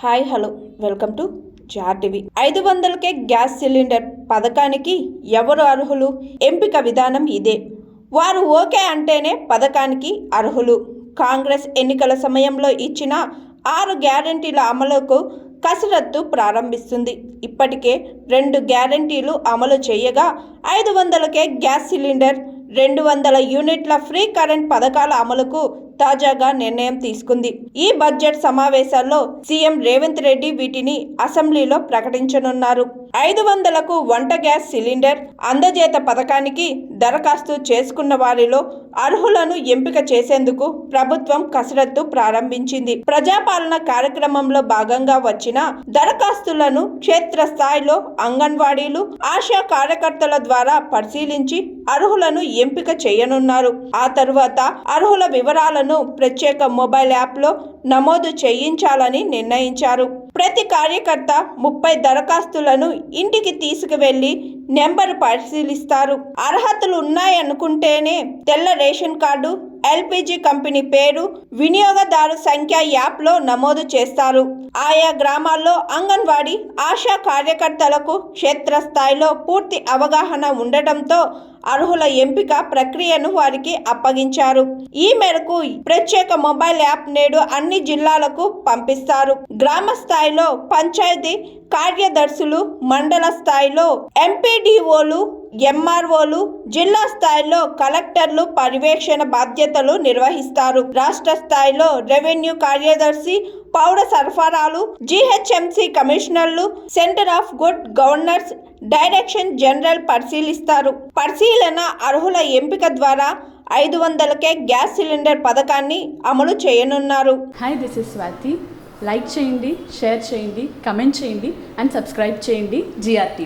Hi hello welcome to Jar TV. 500కే gas cylinder పథకానికి ఎవరు అర్హులు? ఎంపిక విధానం ఇదే. వారు ఓకే అంటేనే పథకానికి అర్హులు. కాంగ్రెస్ ఎన్నికల సమయంలో ఇచ్చిన 6 గ్యారెంటీల అమలుకు కసరత్తు ప్రారంభిస్తుంది. ఇప్పటికే 2 గ్యారెంటీలు అమలు చేయగా 500కే గ్యాస్ సిలిండర్, 200 యూనిట్ల ఫ్రీ కరెంట్ పథకాల అమలుకు తాజాగా నిర్ణయం తీసుకుంది. ఈ బడ్జెట్ సమావేశాల్లో సీఎం రేవంత్ రెడ్డి వీటిని అసెంబ్లీలో ప్రకటించనున్నారు. 500కు వంట గ్యాస్ సిలిండర్ అందజేత పథకానికి దరఖాస్తు చేసుకున్న వారిలో అర్హులను ఎంపిక చేసేందుకు ప్రభుత్వం కసరత్తు ప్రారంభించింది. ప్రజాపాలన కార్యక్రమంలో భాగంగా వచ్చిన దరఖాస్తులను క్షేత్రస్థాయిలో అంగన్వాడీలు, ఆశా కార్యకర్తల ద్వారా పరిశీలించి అర్హులను ఎంపిక చేయనున్నారు. ఆ తరువాత అర్హుల వివరాలను ప్రత్యేక మొబైల్ యాప్లో నమోదు చేయించాలని నిర్ణయించారు. ప్రతి కార్యకర్త 30 దరఖాస్తులను ఇంటికి తీసుకువెళ్లి నెంబర్ పరిశీలిస్తారు. అర్హతలు ఉన్నాయనుకుంటేనే తెల్ల రేషన్ కార్డు, ఎల్పీజీ కంపెనీ పేరు, వినియోగదారు సంఖ్య యాప్లో నమోదు చేస్తారు. ఆయా గ్రామాల్లో అంగన్వాడీ, ఆశా కార్యకర్తలకు క్షేత్రస్థాయిలో పూర్తి అవగాహన ఉండటంతో అర్హుల ఎంపిక ప్రక్రియను వారికి అప్పగించారు. ఈ మేరకు ప్రత్యేక మొబైల్ యాప్ నేడు అన్ని జిల్లాలకు పంపిస్తారు. గ్రామ స్థాయిలో పంచాయతీ కార్యదర్శులు, మండల స్థాయిలో ఎంపీడీఓలు, ఎంఆర్ఓలు, జిల్లా స్థాయిలో కలెక్టర్లు పర్యవేక్షణ బాధ్యతలు నిర్వహిస్తారు. రాష్ట్ర స్థాయిలో రెవెన్యూ కార్యదర్శి, పౌర సరఫరాలు, జీహెచ్ఎంసీ కమిషనర్లు, centre of good governance direction general పరిశీలిస్తారు. పరిశీలన అర్హుల ఎంపిక ద్వారా 500కే గ్యాస్ సిలిండర్ పథకాన్ని అమలు చేయనున్నారు. Hi, this is Swathi. Like చేయండి, షేర్ చేయండి, కమెంట్ చేయండి అండ్ సబ్స్క్రైబ్ చేయండి GR TV.